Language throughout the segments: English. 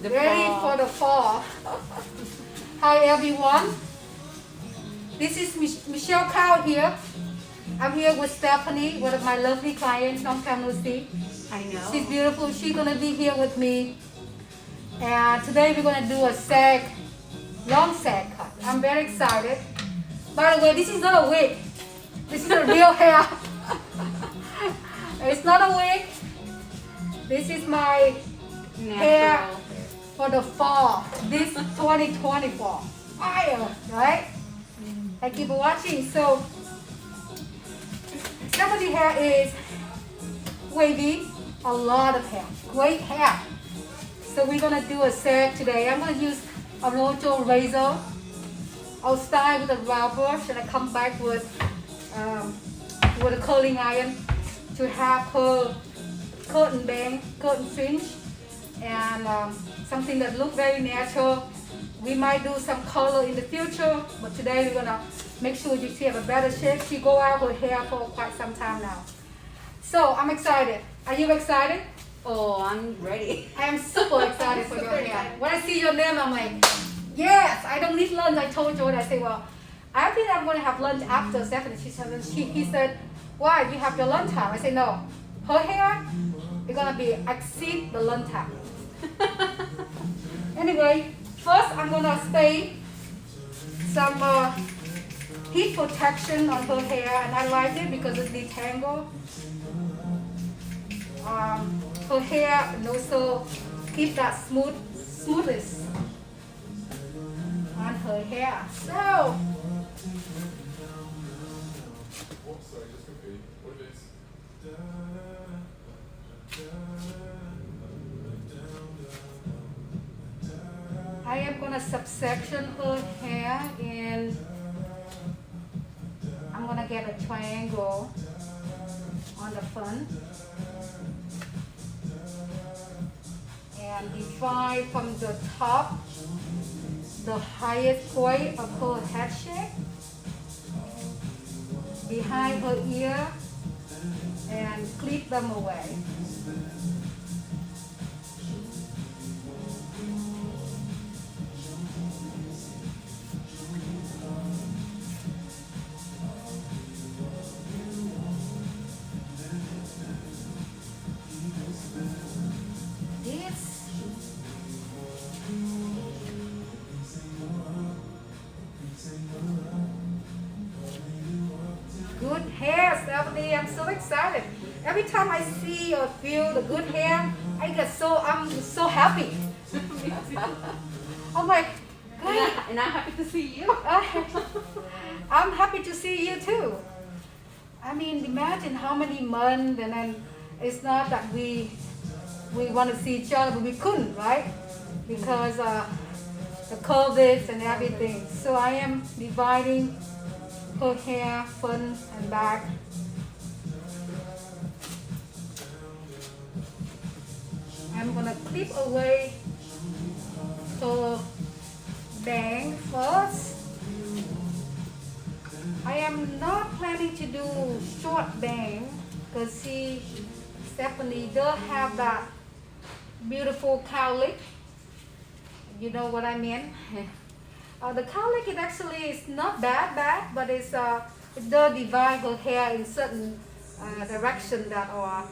The ready fall. for the fall. Hi everyone. This is Michelle Cow here. I'm here with Stephanie, one of my lovely clients, long time no see. I know. She's beautiful. She's gonna be here with me. And today we're gonna do a sag, long sag cut. I'm very excited. By the way, this is not a wig. This is a real hair. It's not a wig. This is my hair Natural. for the fall. This 2024. Fire, right? Thank you for watching. So, Stephanie hair is wavy, a lot of hair, great hair. So we're gonna do a sag today. I'm gonna use a roto razor. I'll start with a round brush and I come back with a curling iron to have her curtain bang, curtain fringe, and something that looks very natural. We might do some color in the future, but today we're gonna make sure she have a better shape. She go out her hair for quite some time now. So I'm excited. Are you excited? Oh, I'm ready. I am super excited for your hair. When I see your name, I'm like, yes, I don't need lunch. I told Jordan, I said, well, I think I'm going to have lunch after Stephanie. He said, why? You have your lunch time. I said, no. Her hair is going to be exceed the lunch time. Anyway, first I'm going to spray some heat protection on her hair. And I like it because it's detangled. Her hair and also keep that smoothness on her hair. So I am gonna subsection her hair and I'm gonna get a triangle on the front. And divide from the top the highest point of her head shape behind her ear and clip them away. Good hair, Stephanie. I'm so excited. Every time I see or feel the good hair, I'm so happy. I'm like, good. And I'm happy to see you. I'm happy to see you too. I mean, imagine how many months and then it's not that we want to see each other, but we couldn't, right? Because the COVID and everything. So I am dividing her hair front and back. I'm gonna clip away her bang first. I am not planning to do short bang because Stephanie does have that beautiful cowlick. You know what I mean? The cowlick is not bad, but it does divide her hair in certain direction that are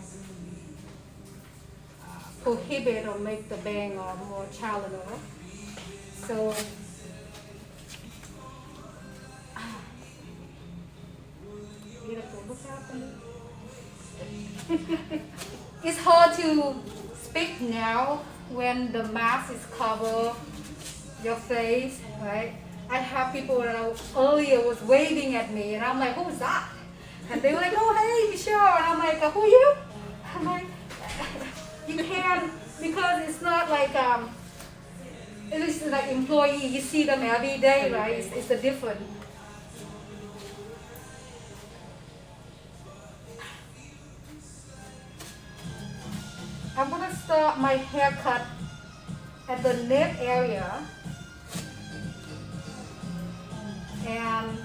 prohibit or make the bang or more challenging. So beautiful. Look at me. It's hard to speak now when the mask is covered your face, right? I have people that earlier was waving at me and I'm like, who's that? And they were like, oh hey Michelle, and I'm like, who are you? I'm like, you can't, because it's not like it is like employee, you see them every day, right? It's a different. I'm gonna start my haircut at the nape area, and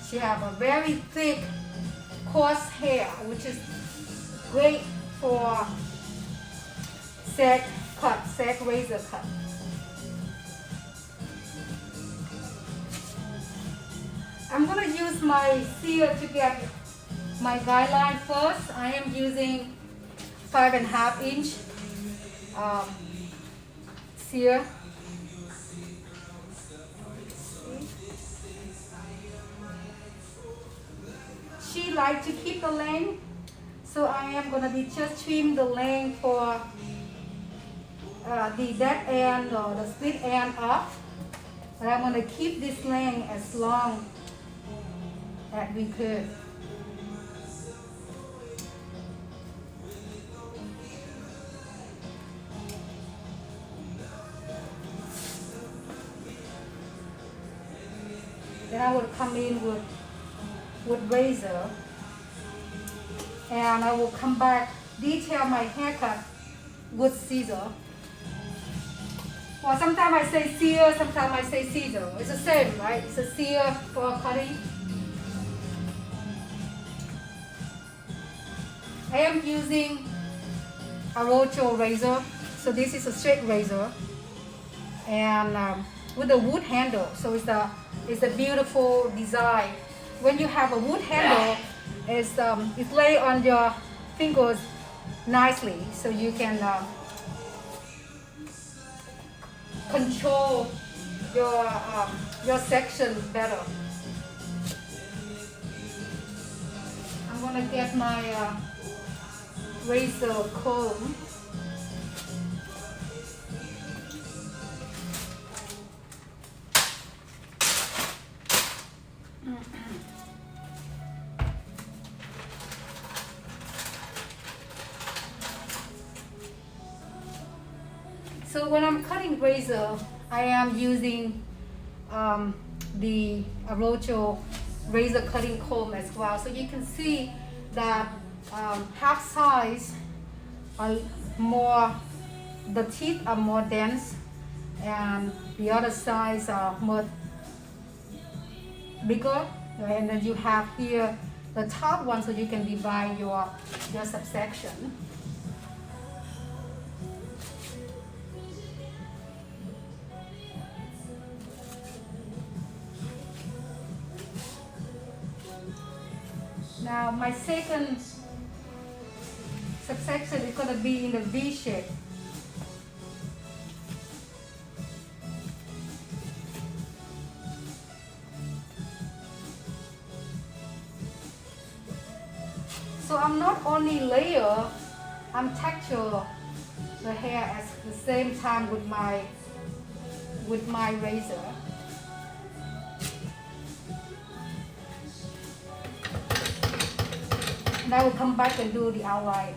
she have a very thick, coarse hair, which is great for set cut, Shag razor cut. I'm gonna use my sear to get my guideline first. I am using 5.5 inch sear. She likes to keep the length, so I am gonna be just trim the length for the dead end or the split end off. But I'm gonna keep this length as long as we could. Then I will come in with razor, and I will come back, detail my haircut with scissor. Well, sometimes I say sear, sometimes I say scissor. It's the same, right? It's a sear for cutting. I am using a rocho razor. So this is a straight razor, and with a wood handle. So it's a beautiful design. When you have a wood handle, it's lay on your fingers nicely, so you can control your section better. I'm gonna get my razor comb. So when I'm cutting razor, I am using the rocho razor cutting comb as well. So you can see that half size are more, the teeth are more dense, and the other sides are more bigger. And then you have here the top one, so you can divide your subsection. Now my second subsection is going to be in the V shape. So I'm not only layer, I'm texture the hair at the same time with my razor. And I will come back and do the outline.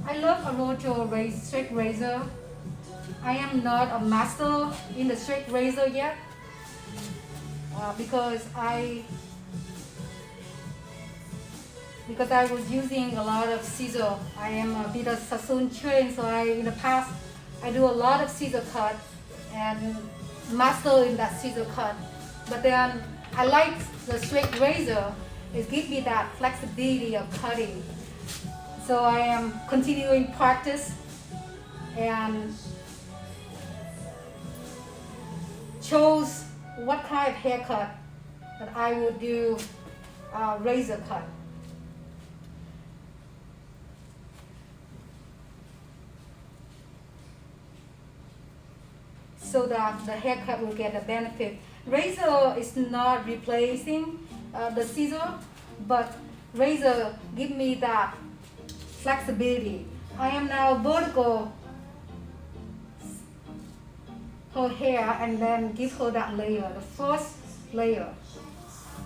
I love a rocho straight razor. I am not a master in the straight razor yet because I was using a lot of scissor. I am a bit of Sassoon trained, so in the past I do a lot of scissor cut and master in that scissor cut. But then I like the straight razor. It gives me that flexibility of cutting. So I am continuing practice and chose what kind of haircut that I would do razor cut. So that the haircut will get a benefit. Razor is not replacing the scissor, but razor give me that flexibility. I am now vertical her hair and then give her that layer, the first layer.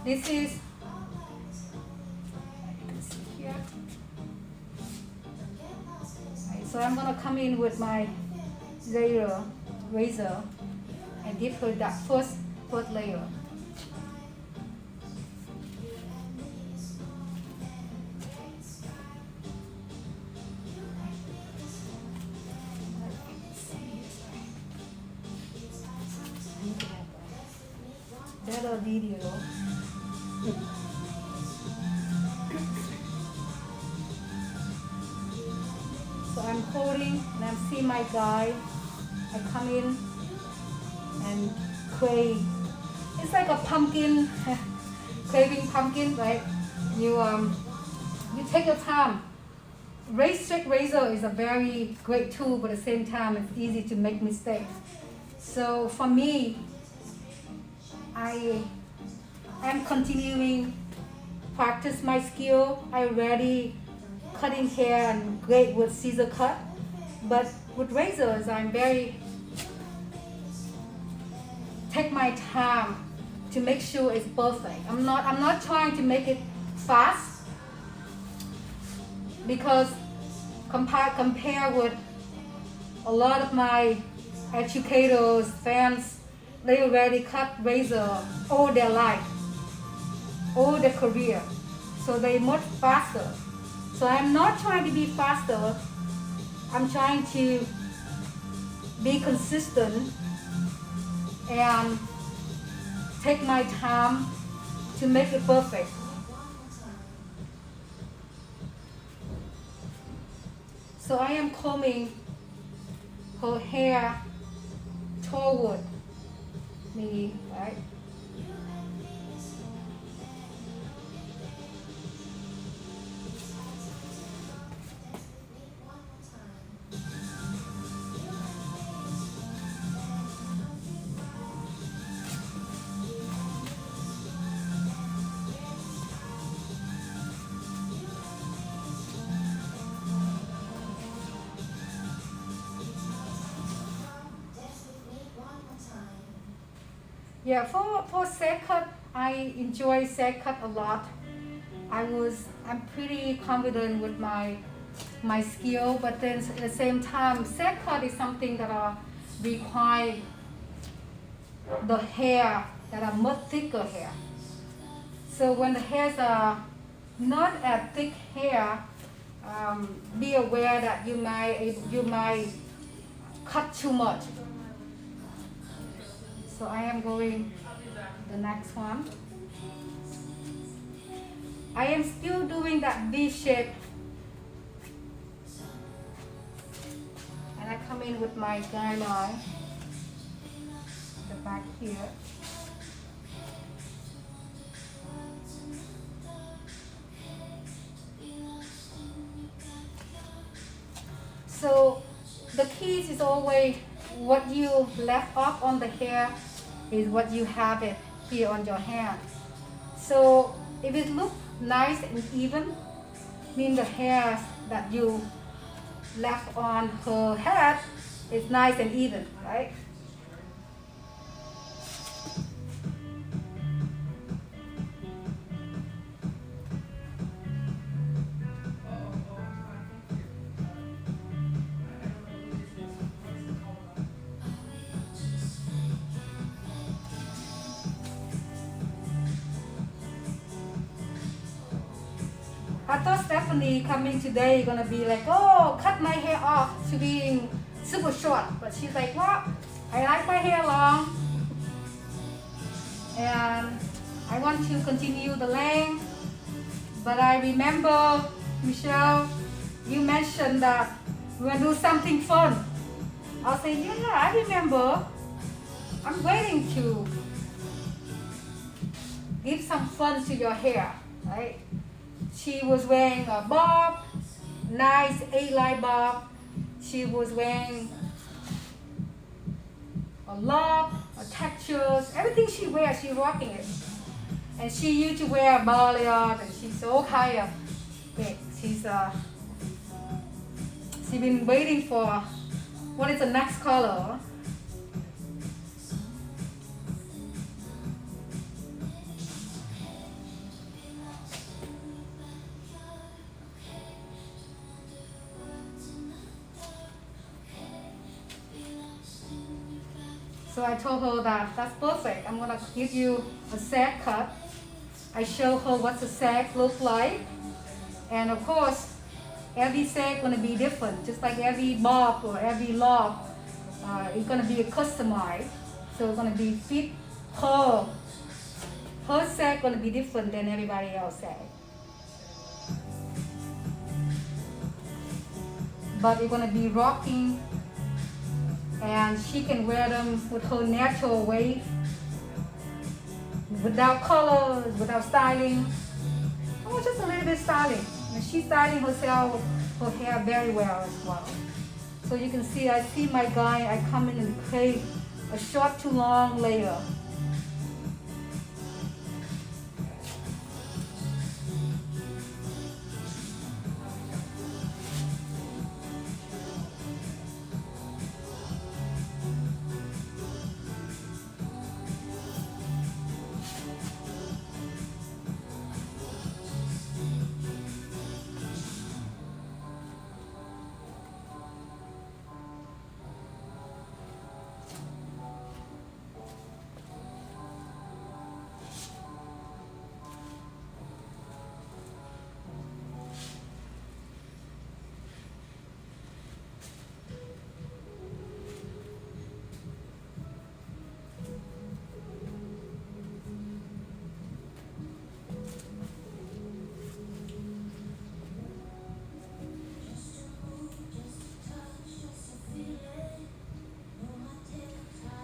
This is, you can see here. Right, so I'm gonna come in with my razor and give her that first layer. Better video. So I'm holding and I'm seeing my guy. I come in and crave. It's like a pumpkin, craving pumpkin, right? You take your time. Straight razor is a very great tool, but at the same time, it's easy to make mistakes. So for me, I am continuing practice my skill. I already cutting hair and great with scissor cut, but with razors, I'm very take my time to make sure it's perfect. I'm not trying to make it fast because compare with a lot of my educators, fans, they already cut razor all their life, all their career. So they much faster. So I'm not trying to be faster. I'm trying to be consistent and take my time to make it perfect. So I am combing her hair toward me, right? Yeah, for Shag cut, I enjoy Shag cut a lot. I'm pretty confident with my skill, but then at the same time, Shag cut is something that require the hair that are much thicker hair. So when the hairs are not as thick hair, be aware that you might cut too much. So I am going the next one. I am still doing that V shape. And I come in with my guideline, the back here. So the keys is always what you left off on the hair is what you have it here on your hand. So if it looks nice and even, mean the hair that you left on her head is nice and even, right? I thought Stephanie coming today gonna be like, oh, cut my hair off to being super short. But she's like, well, I like my hair long. And I want to continue the length. But I remember, Michelle, you mentioned that we're gonna do something fun. I'll say, yeah, I remember. I'm waiting to give some fun to your hair, right? She was wearing a bob, nice 8-line bob. She was wearing a lock, a textures, everything she wears, she's rocking it. And she used to wear a balayage, and she's so high up. Okay, she's She's been waiting for what is the next color. So I told her that that's perfect. I'm gonna give you a sag cut. I show her what the sag look like, and of course, every sag gonna be different. Just like every bob or every log, it's gonna be customized. So it's gonna be fit her. Her sag gonna be different than everybody else sag. But it's gonna be rocking, and she can wear them with her natural wave, without colors, without styling. Oh, just a little bit styling. And she's styling herself, her hair very well as well. So you can see, I see my guy, I come in and create a short to long layer.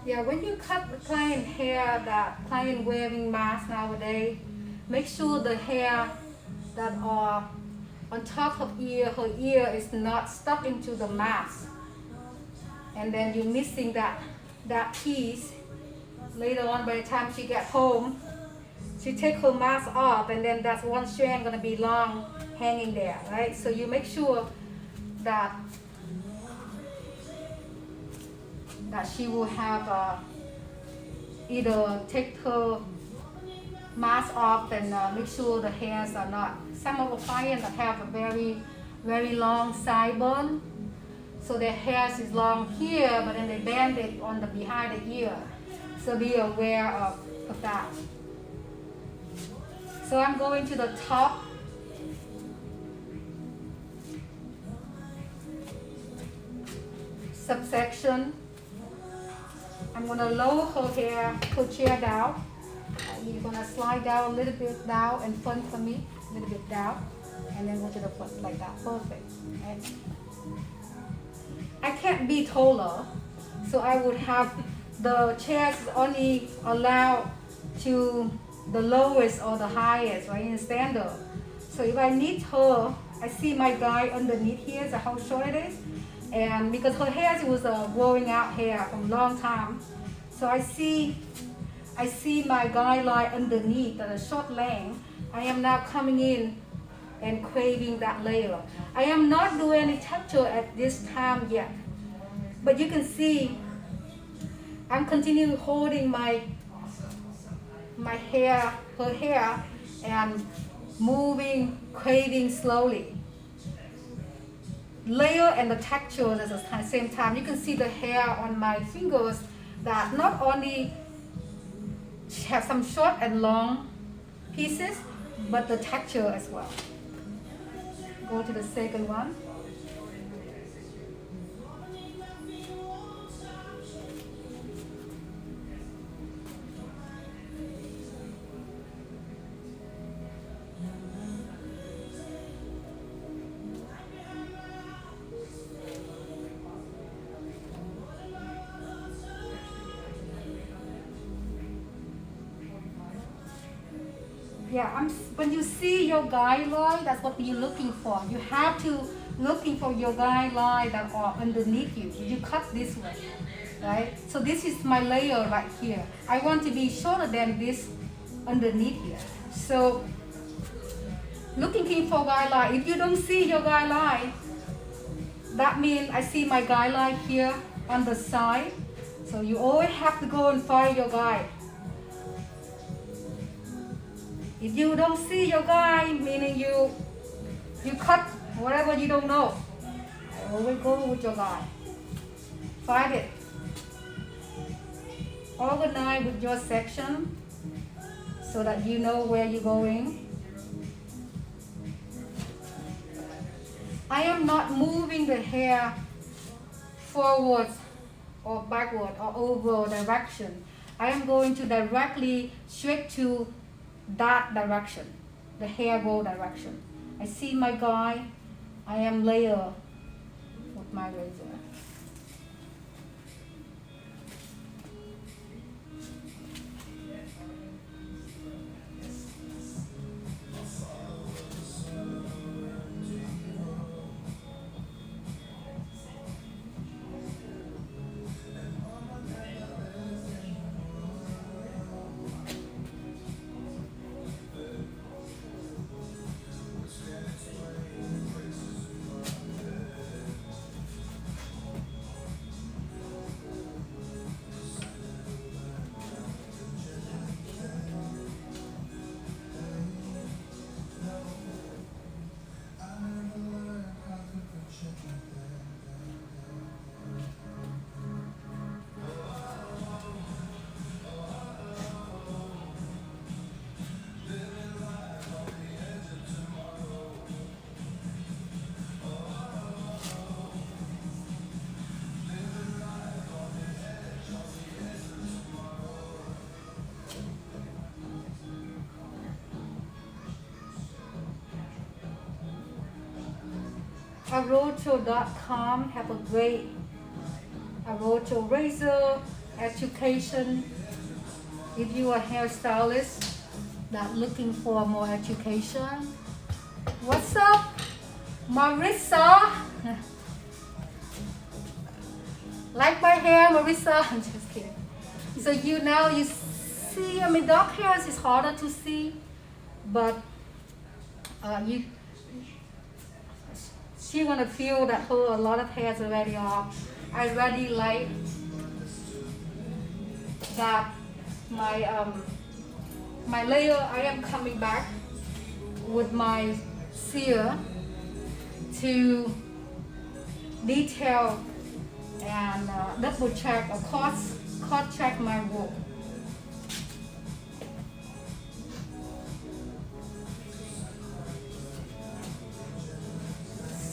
Yeah, when you cut the client hair, that client wearing mask nowadays, make sure the hair that are on top of ear, her ear is not stuck into the mask. And then you're missing that piece. Later on, by the time she gets home, she take her mask off, and then that's one strand gonna be long hanging there, right? So you make sure that she will have either take her mask off and make sure the hairs are not. Some of the clients that have a very long sideburn, so their hairs is long here, but then they bend it on the behind the ear. So be aware of that. So I'm going to the top. Subsection. I'm gonna lower her hair, her chair down. You're gonna slide down a little bit down and front for me, a little bit down, and then go to the front like that. Perfect. And I can't be taller, so I would have the chairs only allowed to the lowest or the highest, right, in standard. So if I need her, I see my guy underneath here, so how short it is. And because her hair was growing out hair from a long time, so I see my guideline underneath at a short length. I am now coming in and craving that layer. I am not doing any texture at this time yet, but you can see I'm continuing holding my hair, her hair, and moving, craving slowly. Layer and the texture at the same time. You can see the hair on my fingers that not only have some short and long pieces, but the texture as well. Go to the second one. Yeah, when you see your guideline, that's what you're looking for. You have to looking for your guideline that are underneath you. You cut this way, right? So this is my layer right here. I want to be shorter than this underneath here. So looking for guideline. If you don't see your guideline, that means I see my guideline here on the side. So you always have to go and find your guide. If you don't see your guide, meaning you cut whatever you don't know, I always go with your guide. Find it. Organize with your section so that you know where you're going. I am not moving the hair forward or backward or over direction. I am going to directly straight to that direction, the hair go direction. I see my guide. I am layer with my razor. Arocho.com have a great Arocho razor education. If you are a hairstylist that looking for more education, what's up, Marissa? Like my hair, Marissa? I'm just kidding. So you see, I mean, dark hairs is harder to see, but she wanna feel that a lot of hairs already off. I really like that my layer. I am coming back with my sear to detail and double check or cross check my wool.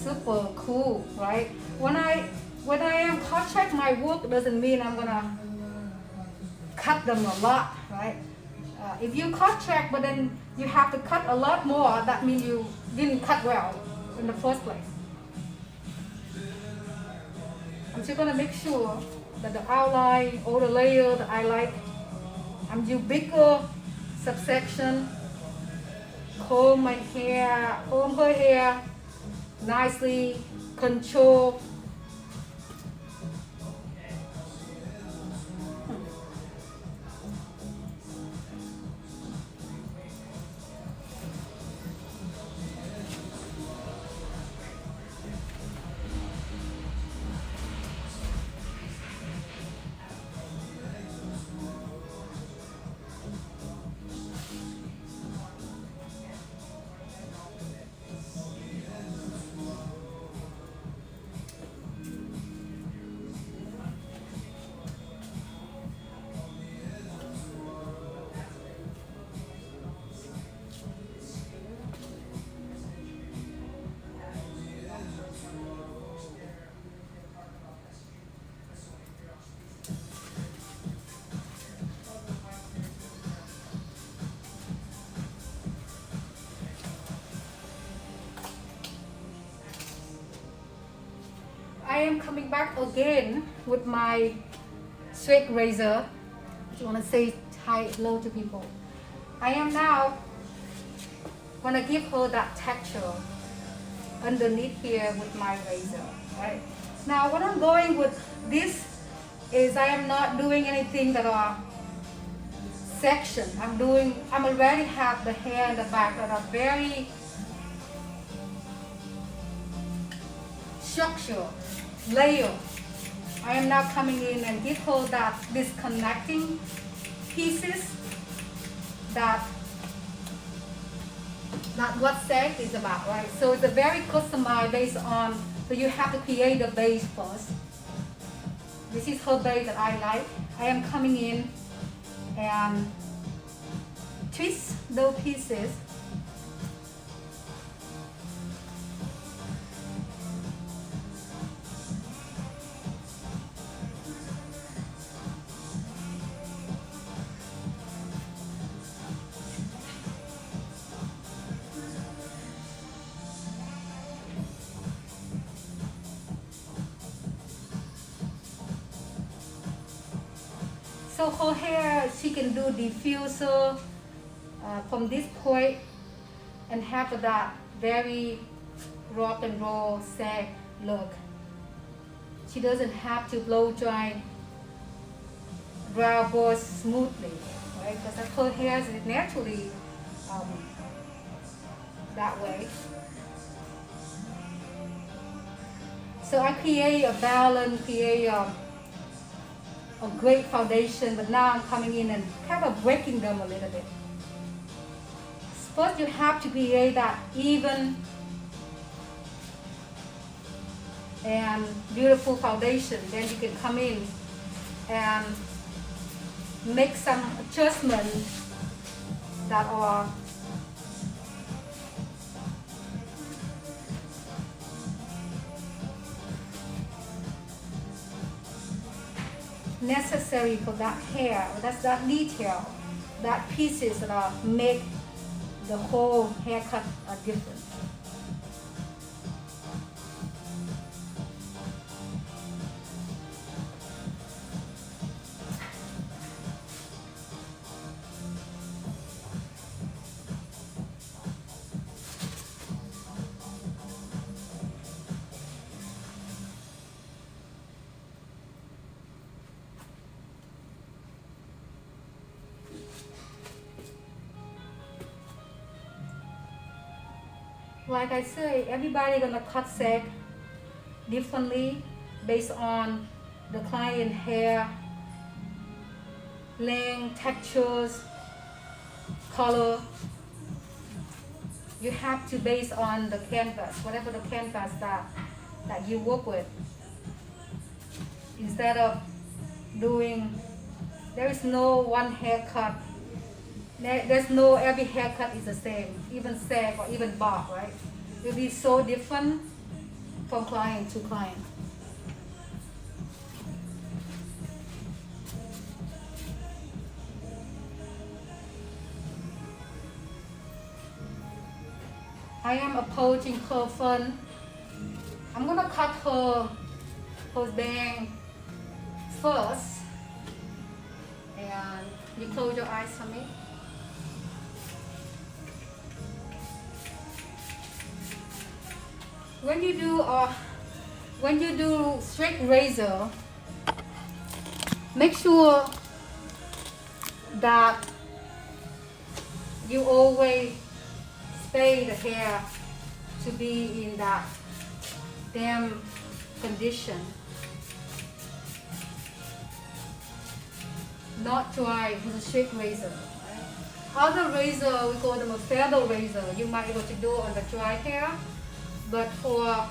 Super cool, right? When I am cut check my work, doesn't mean I'm gonna cut them a lot, right? If you cut check, but then you have to cut a lot more, that means you didn't cut well in the first place. I'm just gonna make sure that the outline, all the layers that I like, I'm do bigger subsection, comb her hair nicely, control. I am coming back again with my straight razor. I want to say hi, hello to people. I am now going to give her that texture underneath here with my razor. Right? Now what I'm going with this is I am not doing anything that are section. I'm already have the hair in the back that are very structure, layer. I am now coming in and give her that disconnecting pieces that what set is about, right? So it's a very customized based on, so you have to create the base first. This is her base that I like. I am coming in and twist those pieces. So her hair, she can do diffuser from this point and have that very rock and roll sag look. She doesn't have to blow dry brow bone smoothly, right? Because her hair is naturally that way. So I create a balance, create a great foundation, but now I'm coming in and kind of breaking them a little bit. First you have to create that even and beautiful foundation, then you can come in and make some adjustments that are necessary for that hair. That's that detail, that pieces that make the whole haircut different. Like I say, everybody gonna cut sag differently based on the client hair length, textures, color. You have to base on the canvas, whatever the canvas that you work with. Instead of doing, there is no one haircut. There's no, every haircut is the same, even sag or even bob, right? It will be so different from client to client. I am approaching her front. I'm gonna cut her bang first. And you close your eyes for me. When you do straight razor, make sure that you always spay the hair to be in that damp condition, not dry with a straight razor. Right? Other razor, we call them a feather razor. You might be able to do on the dry hair. But for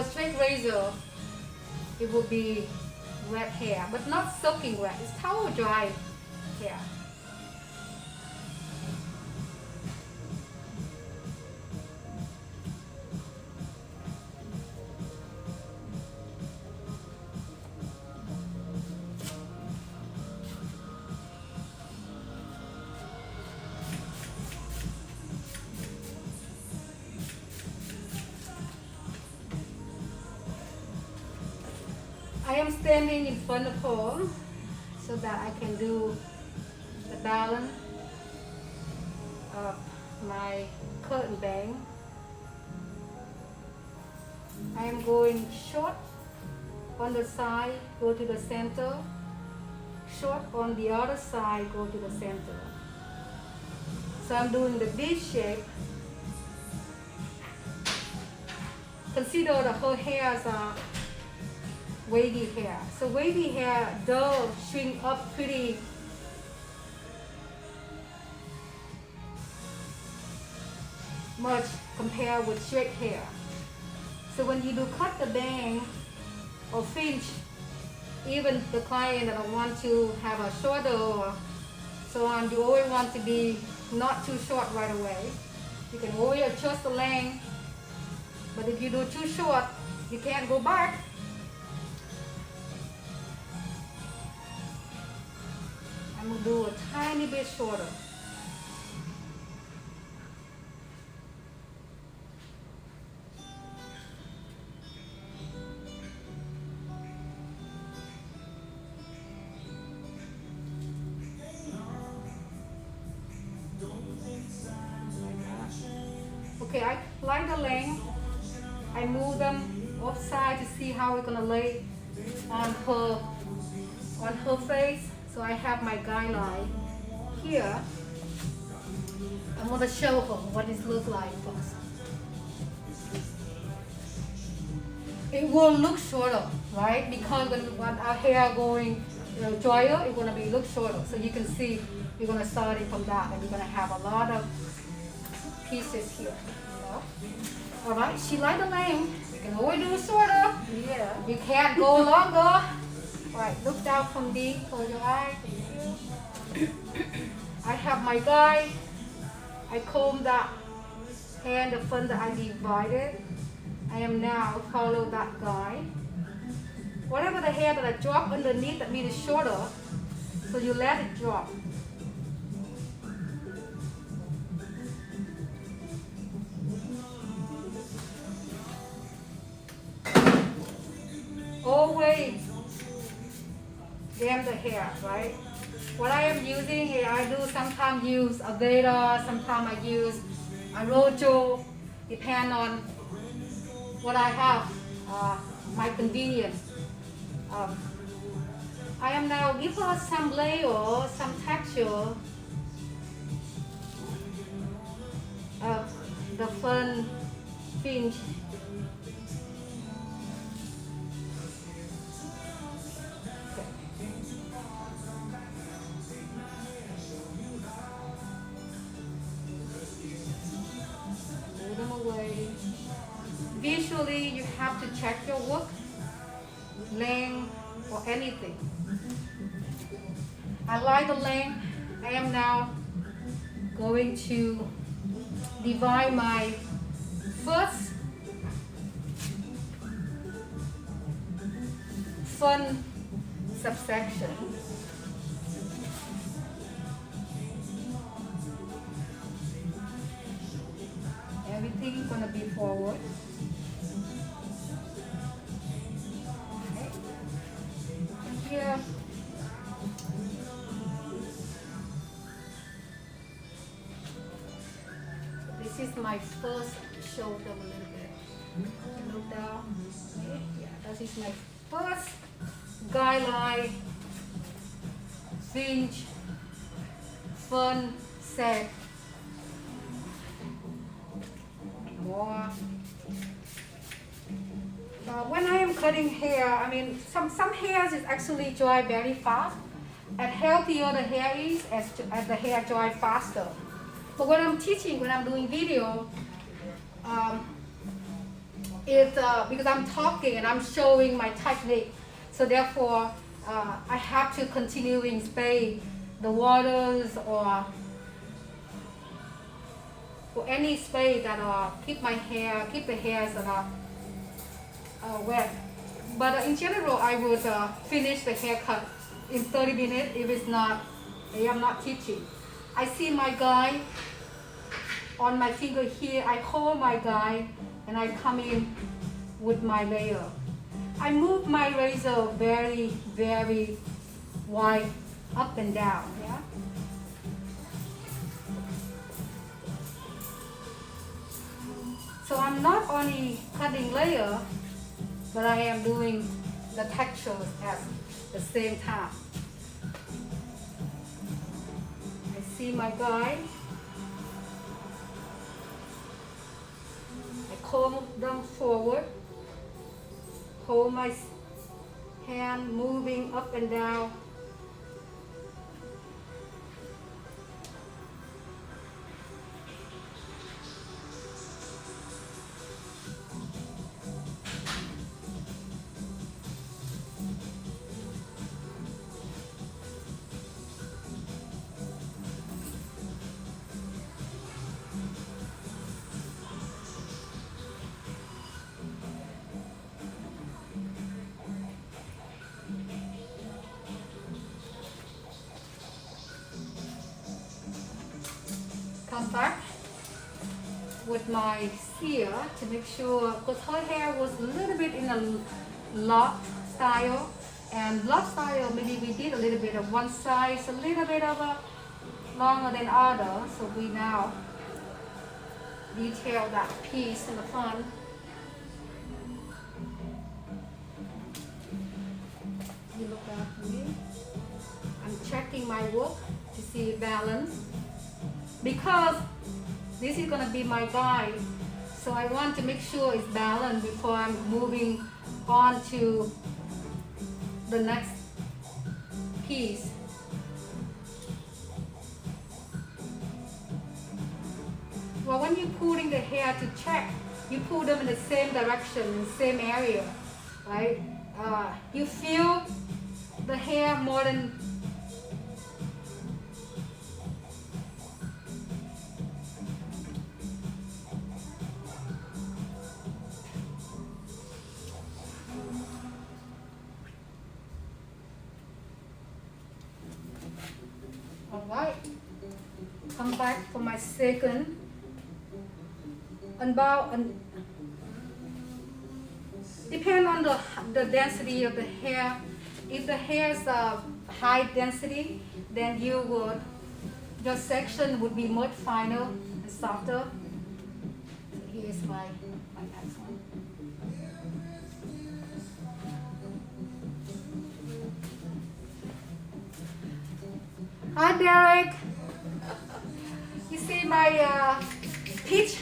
straight razor, it will be wet hair, but not soaking wet. It's towel dry hair. I am standing in front of her so that I can do the balance of my curtain bang. I am going short on the side, go to the center, short on the other side, go to the center. So I'm doing the V shape. consider that her hairs are wavy hair. So wavy hair does shrink up pretty much compared with straight hair. So when you do cut the bang or fringe, even the client that want to have a shorter or so on, you always want to be not too short right away. You can always adjust the length, but if you do too short, you can't go back. I'm gonna do a tiny bit shorter. Okay, I like the length. I move them offside to see how we're gonna lay on her face. So I have my guideline here. I'm gonna show her what it looks like first. It will look shorter, right? Because when our hair going drier, it's gonna be look shorter. So you can see we're gonna start it from that, and we're gonna have a lot of pieces here. All right, she like the length. You can always do shorter. Yeah. You can't go longer. All right, look down from me. Close your eyes. Thank you. I have my guide. I comb that hair in the front that I divided. I am now follow that guide. Whatever the hair that I drop underneath, that means it's shorter. So you let it drop. Always dam the hair, right? What I am using here, I do sometimes use a Veda, sometimes I use a Rojo, depend on what I have, my convenience. I am now give her some layer, some texture of the fun fringe. Away. Visually, you have to check your work, length, or anything. I like the length. I am now going to divide my first fun subsection. Everything is gonna be forward. Okay. And here, this is my first shoulder a little bit. Look down. Okay. Yeah, this is my first guideline, fringe, fun set. More. When I am cutting hair, I mean, some hairs is actually dry very fast. And healthier the hair is, as the hair dry faster. But when I'm teaching, when I'm doing video, because I'm talking and I'm showing my technique, so therefore I have to continuing spray the waters or any spray that keep the hairs that are wet. But in general, I would finish the haircut in 30 minutes if it's not, I am not teaching. I see my guide on my finger here. I hold my guide and I come in with my layer. I move my razor very, very wide up and down. Yeah. So I'm not only cutting layer, but I am doing the textures at the same time. I see my guide. I comb them forward. hold my hand moving up and down. Come back with my ear to make sure, because her hair was a little bit in a lock style, and lock style maybe we did a little bit of one side, a little bit of a longer than other, so we now detail that piece in the front. You look at me. I'm checking my work to see balance. Because this is gonna be my guide, so I want to make sure it's balanced before I'm moving on to the next piece. Well, when you're pulling the hair to check, you pull them in the same direction, in the same area, right? You feel the hair more than Alright, come back for my second. Depend on the density of the hair. If the hair is high density, then your section would be much finer and softer. So here's my next one. Hi Derek. You see my peach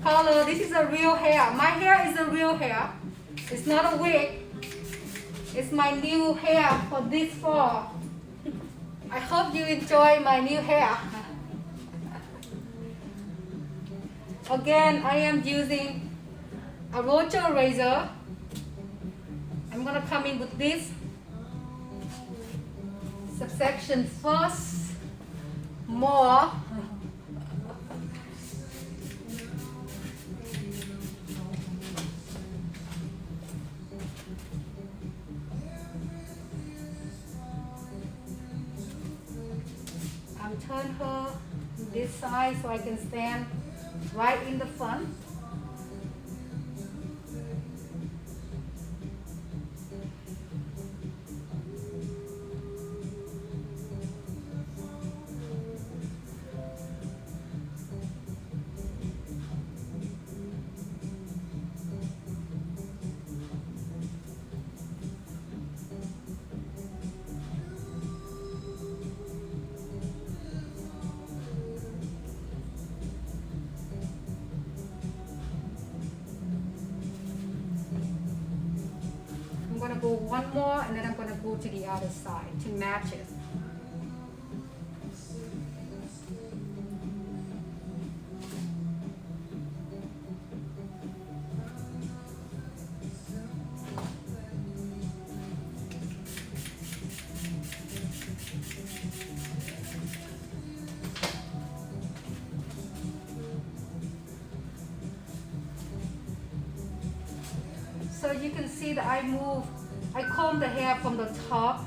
color? This is a real hair. My hair is a real hair. It's not a wig. It's my new hair for this fall. I hope you enjoy my new hair. Again, I am using a rotor razor. I'm gonna come in with this subsection first, more. I'm turn her this side so I can stand right in the front. I'm gonna go one more and then I'm gonna go to the other side to match it. So you can see that I comb the hair from the top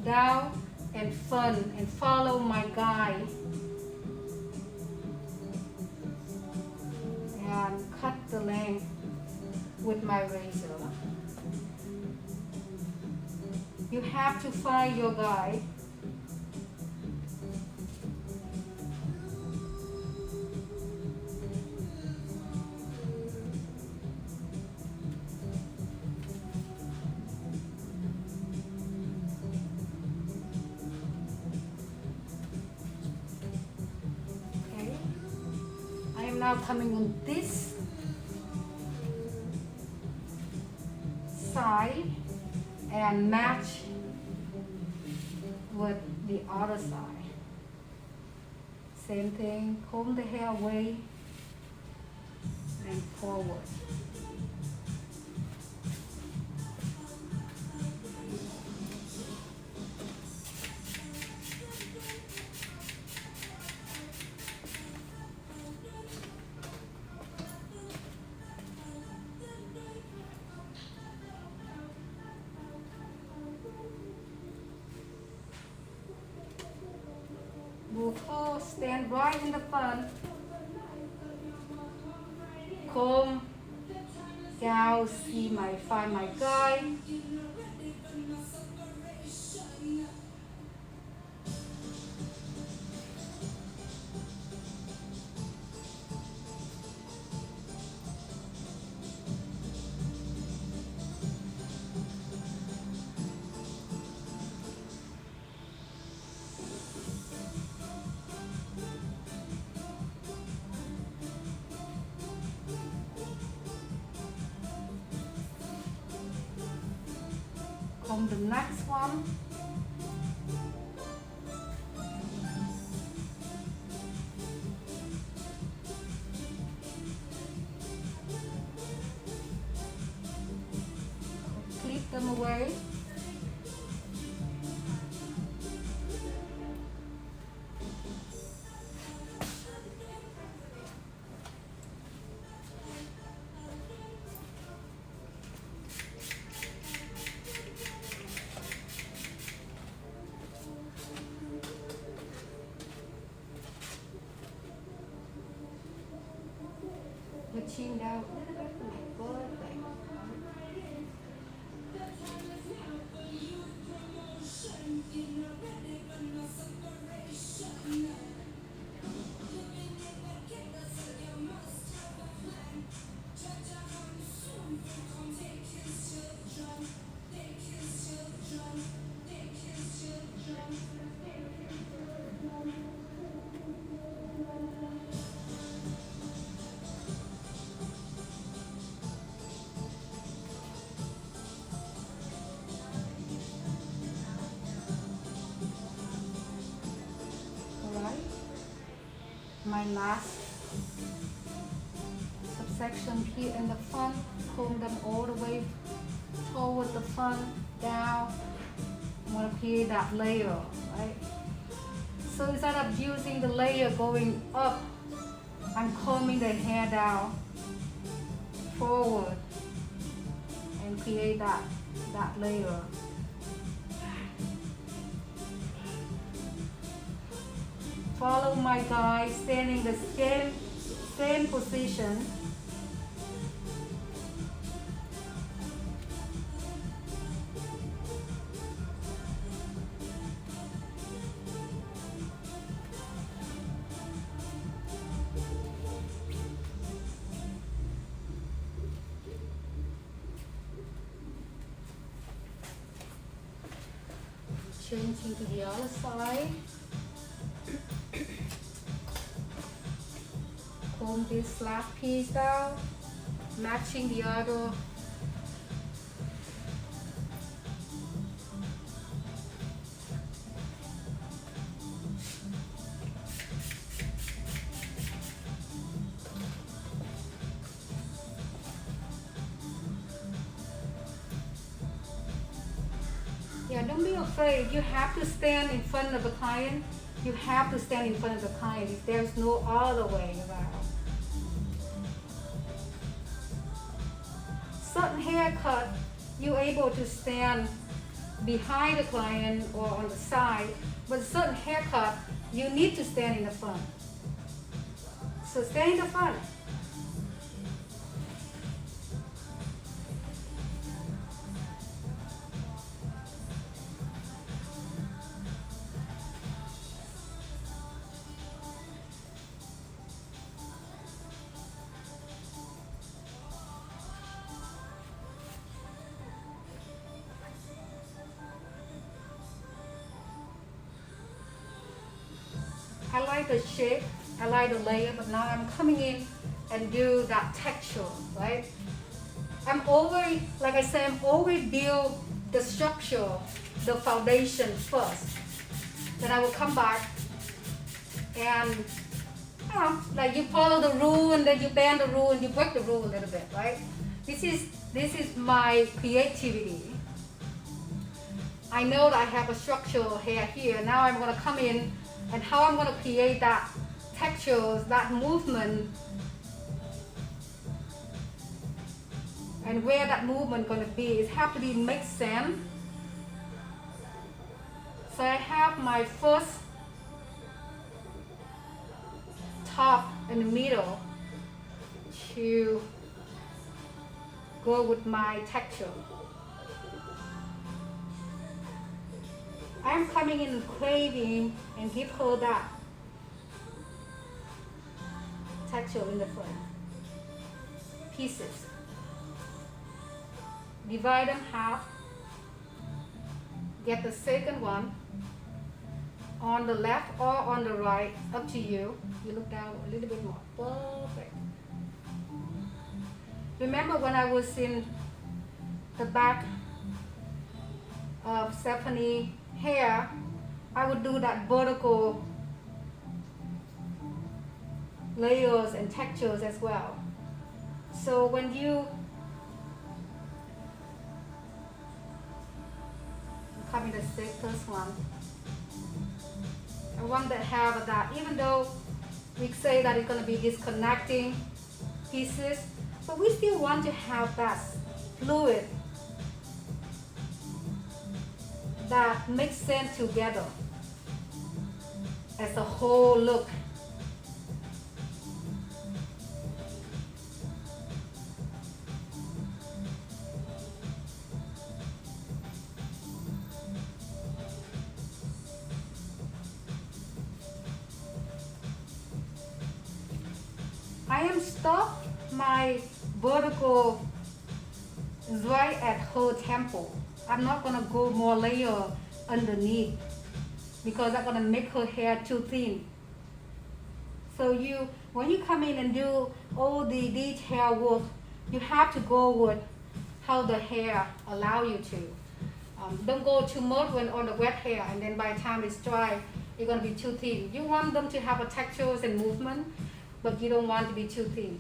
down and front and follow my guide and cut the length with my razor. You have to find your guide. Now coming on this side. side and match with the other side. Same thing, comb the hair away and forward. Move forward, stand right in the front. Comb down, find my guide. Comb the next one. Clip them away. Chin down a little bit. Perfect. My last subsection here in the front, comb them all the way toward the front, down. I want to create that layer, right? So instead of using the layer going up, I'm combing the hair down, forward, and create that layer. Follow my guide, standing the same position. Changing to the other side. Comb this last piece down, matching the other. Yeah, don't be afraid. You have to stand in front of the client. You have to stand in front of the client. There's no other way around. Certain haircut, you're able to stand behind the client or on the side, but certain haircut, you need to stand in the front. So stand in the front. I like the shape, I like the layer, but now I'm coming in and do that texture, right? I'm always, like I said, I'm always build the structure, the foundation first. Then I will come back and like you follow the rule and then you bend the rule and you break the rule a little bit, right? This is my creativity. I know that I have a structural hair here. Now I'm gonna come in and how I'm gonna create that textures, that movement, and where that movement gonna be. It have to be make sense. So I have my first top in the middle to go with my texture. I'm coming in and craving and give her that texture in the front. Pieces. Divide them half. Get the second one on the left or on the right, up to you. You look down a little bit more. Perfect. Remember when I was in the back of Stephanie hair, I would do that vertical layers and textures as well. So when you come in the first one, I want that have that, even though we say that it's going to be disconnecting pieces, but we still want to have that fluid that makes sense together as a whole look. I am stop my vertical right at her temple. I'm not gonna go more layer underneath because I'm gonna make her hair too thin. So when you come in and do all the detail work, you have to go with how the hair allow you to. Don't go too much when on the wet hair and then by the time it's dry, it's gonna be too thin. You want them to have a textures and movement, but you don't want to be too thin.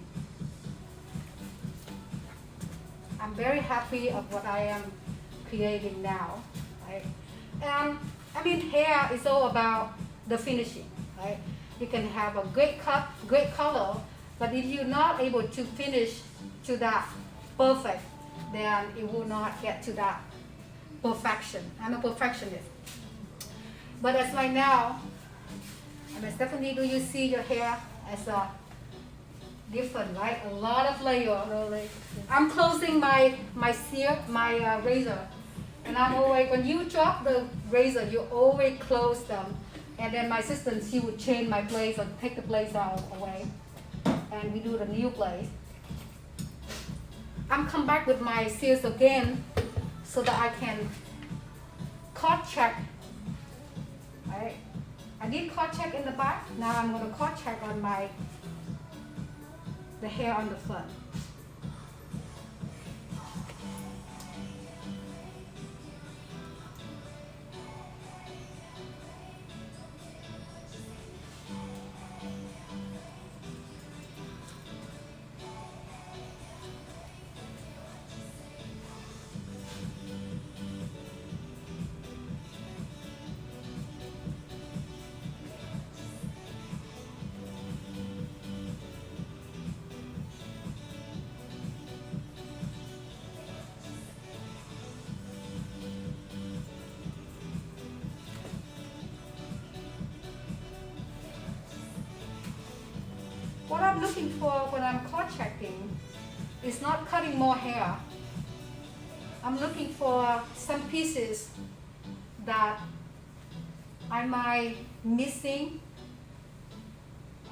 I'm very happy of what I am creating now, right? And I mean, hair is all about the finishing, right? You can have a great cut, great color, but if you're not able to finish to that perfect, then it will not get to that perfection. I'm a perfectionist. But as right now, Stephanie, do you see your hair as a different, right? A lot of layer. I'm closing my razor, and I'm always, when you drop the razor, you always close them. And then my assistant, she would change my place or take the place out away, and we do the new place. I'm come back with my seals again, so that I can cut check. Right? I did cut check in the back. Now I'm going to cut check on the hair on the front. What I'm looking for when I'm cut checking is not cutting more hair. I'm looking for some pieces that I might missing,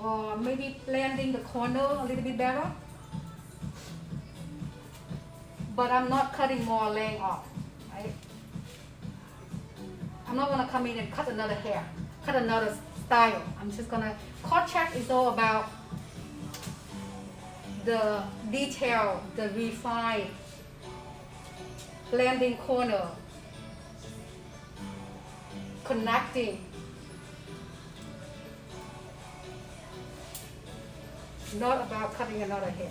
or maybe blending the corner a little bit better. But I'm not cutting more laying off, right? I'm not gonna come in and cut another hair, cut another style. I'm just gonna, cut check is all about the detail, the refine blending corner, connecting. Not about cutting another hair.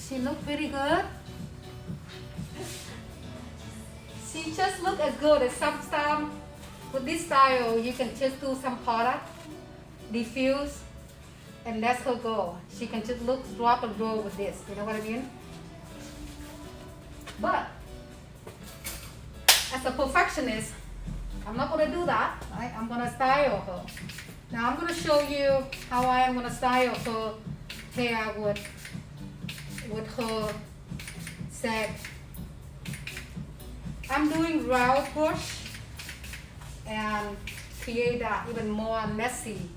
She look pretty good. She just look as good as some with this style. You can just do some product, diffuse, and let her go. She can just look, drop and roll with this. You know what I mean? But as a perfectionist, I'm not gonna do that. Right? I'm gonna style her. Now I'm gonna show you how I am gonna style her hair with her Shag. I'm doing round brush and create that even more messy,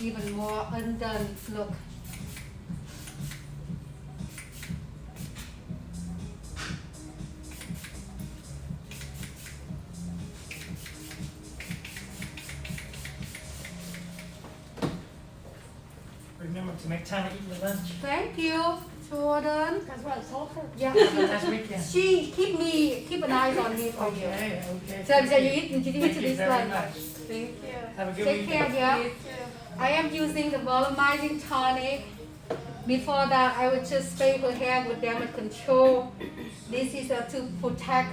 even more undone look. Remember to make time to eat your lunch. Thank you, Jordan. That's what I told her. Yeah. Last weekend. She keep an eye on me for you. Okay, okay. So you eat Thank you this very one. much. Thank you. Have a good Take care, weekend. yeah. You too. I am using the volumizing tonic. Before that, I would just spray her hair with damage control. This is to protect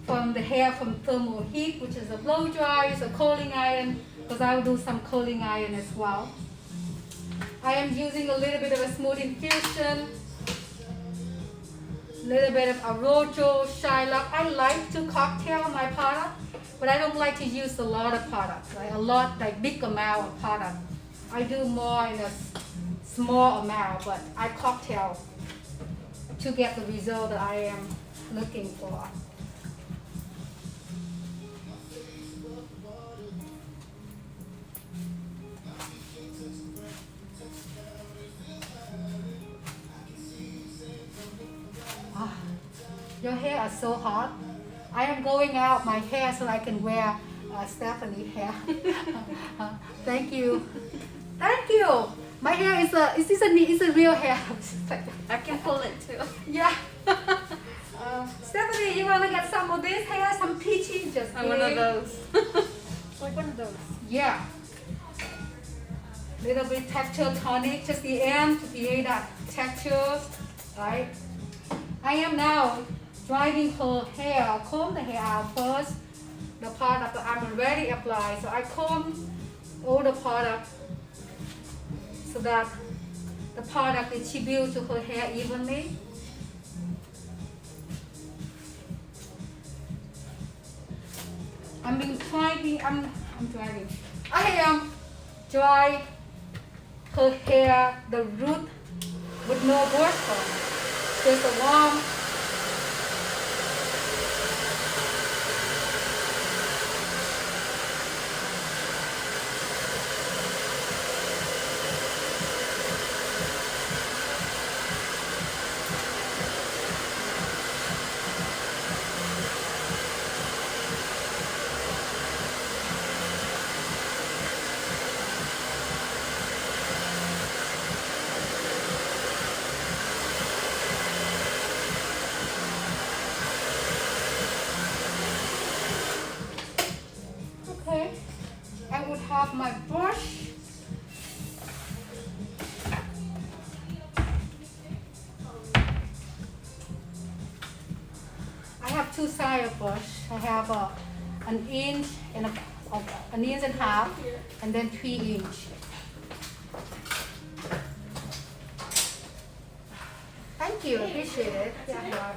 from the hair from thermal heat, which is a blow dry, it's a curling iron, because I will do some curling iron as well. I am using a little bit of a smooth infusion, a little bit of Arojo, Shylock. I like to cocktail my product, but I don't like to use a lot of product, right? A lot, like big amount of product. I do more in a small amount, but I cocktail to get the result that I am looking for. Ah, your hair is so hot. I am going out my hair so I can wear Stephanie hair. Thank you. Thank you. My hair is a real hair. I can pull it too. Yeah. Stephanie, you wanna get some of this hair, some peachy? Just I'm one of kidding. those. It's like one of those. Yeah. Little bit texture tonic, just the end to create that texture, right? I am now drying her hair, comb the hair out first. The product that I'm already applied, so I comb all the product so that the product distributes to her hair evenly. I'm driving. I am dry her hair, the root with no brush on. Just a warm. Okay, I would have my brush. I have two side of brush. I have an inch and an inch and a half, and then 3 inch. Thank you, appreciate it. Yeah,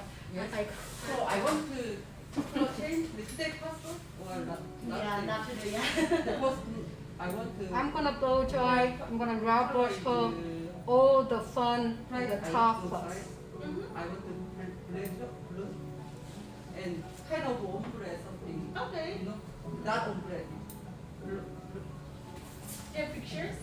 like, So I want to No change. Today passport or not? Yeah, not today. Yeah. Because I want to. I'm gonna blow dry. I'm gonna raw brush her all the fun at the top first. I want to blend blue and kind of ombre something. Okay. You know, that ombre. Blue. Do you have pictures?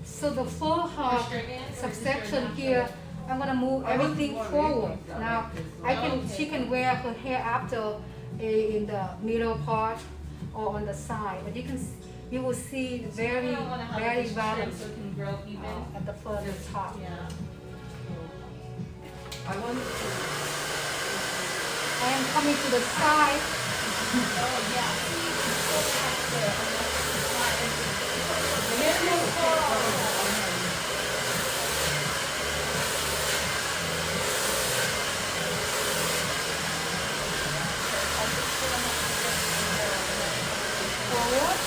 So the full half subsection here, I'm gonna move everything forward. Now, she can wear her hair after in the middle part or on the side, but you will see very balanced so it can grow even. at the further top. Yeah. I want to. I am coming to the side. Oh yeah. See, you still have to. Forward.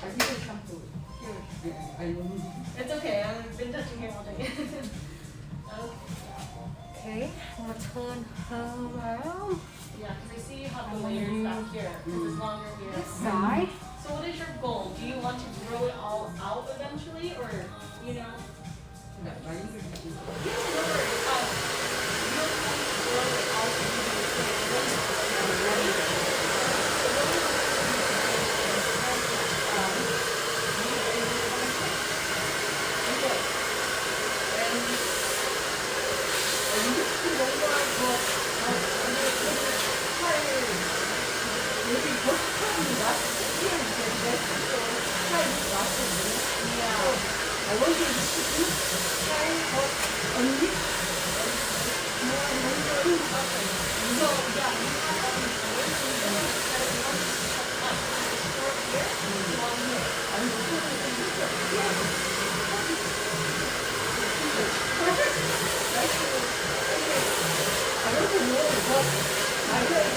I didn't shampoo here. I don't. It's okay. I've been touching hair all day. Okay. Okay, I'm gonna turn her around. Yeah, because I see you have the layers back here. Because it's longer here. This side. So what is your goal? Do you want to grow it all out eventually, or you know? My English is. You don't worry. You don't want to grow it all I want to try what only So yeah, you have all these layers, and you're going to try to want to cut short here, long here. I don't know what my hair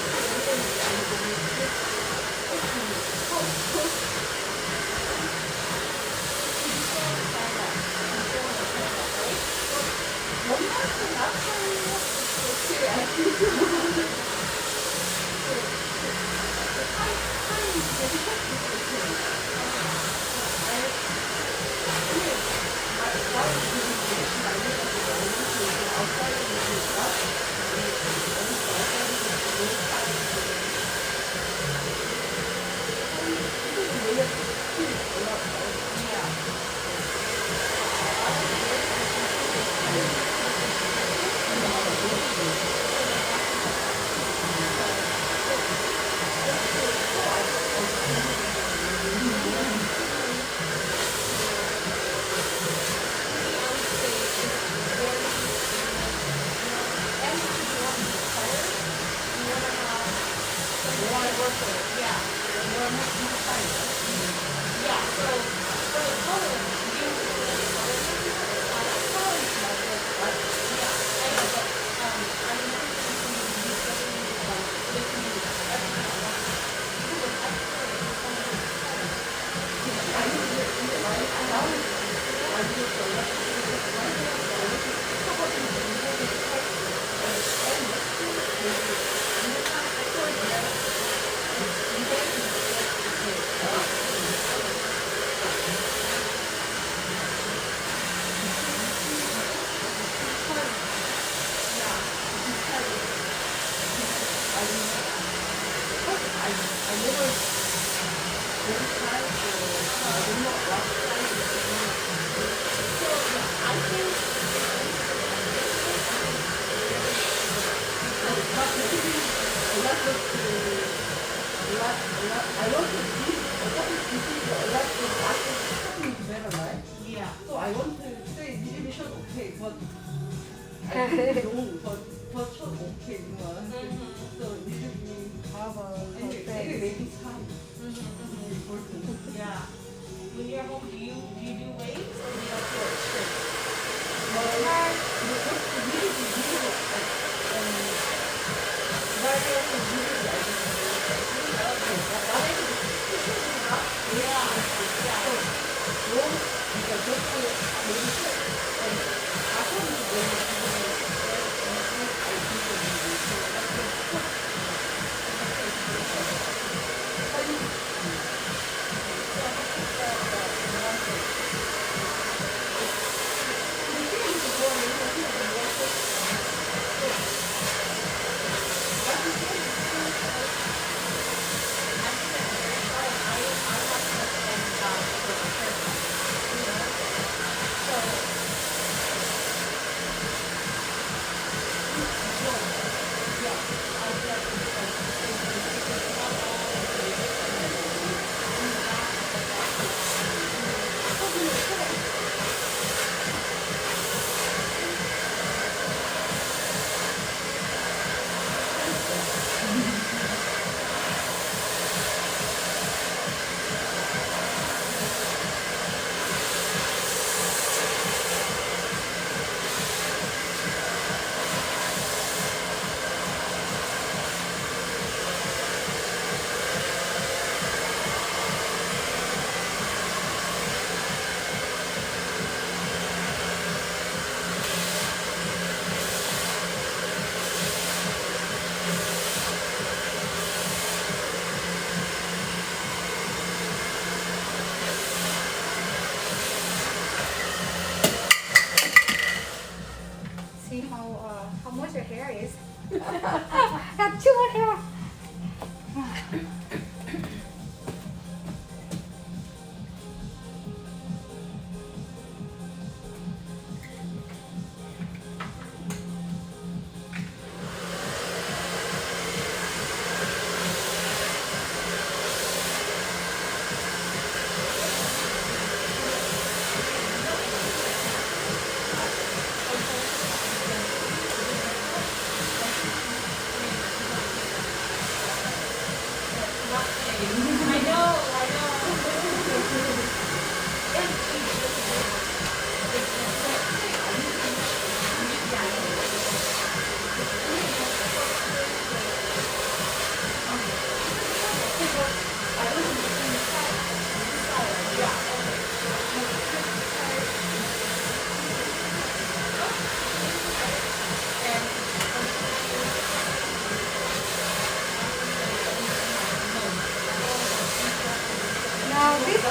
Yeah. So I want to say distribution okay, but I think long, but short okay, you know. So little bit Cover her anyway, face. maybe time important. Yeah. When you're home, do you do waves or do you do it straight?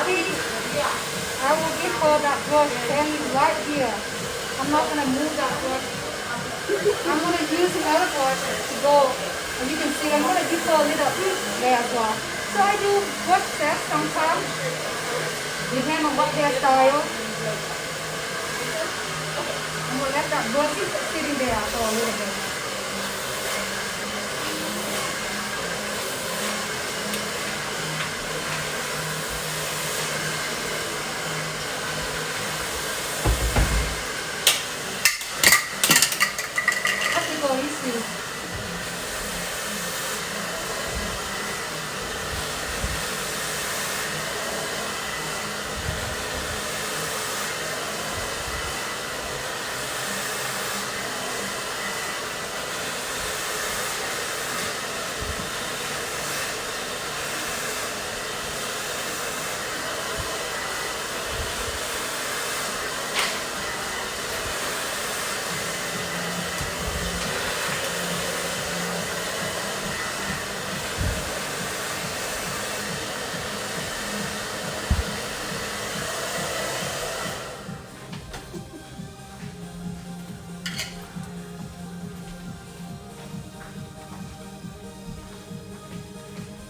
See, I will give her that brush standing right here. I'm not gonna move that brush. I'm gonna use the other brush to go. As you can see, I'm gonna give her a little there as well. So I do brush sets sometimes. Depending on what hairstyle. I'm gonna let that brush sitting there for a little bit. Technical issue.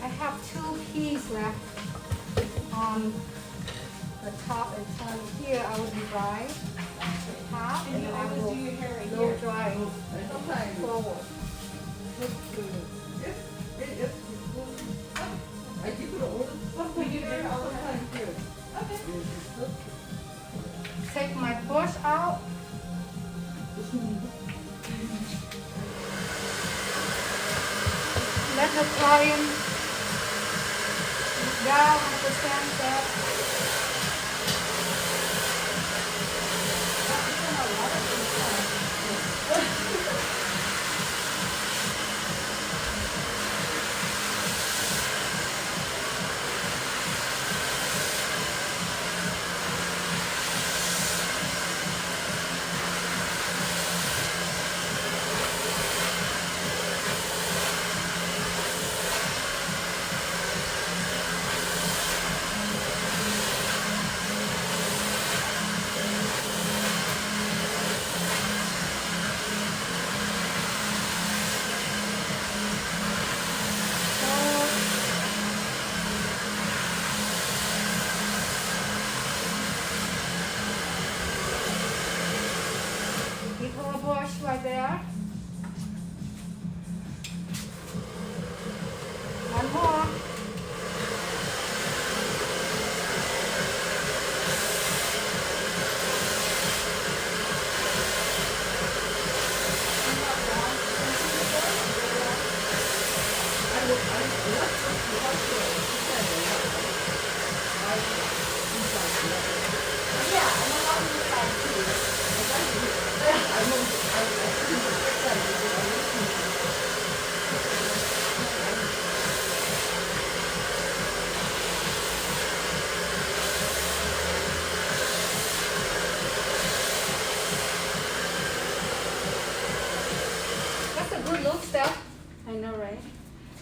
I have 2 keys left on the top and turn here. I will divide the top and And you then I always will do your hair right blow here. dry Sometimes. forward. Yes. Yes. I keep it all the We do it all the time. sometimes here. Okay. Take my brush out. Let the client down 100% there. Give her a brush right there. One more. That's a good look, Steph. I know, right?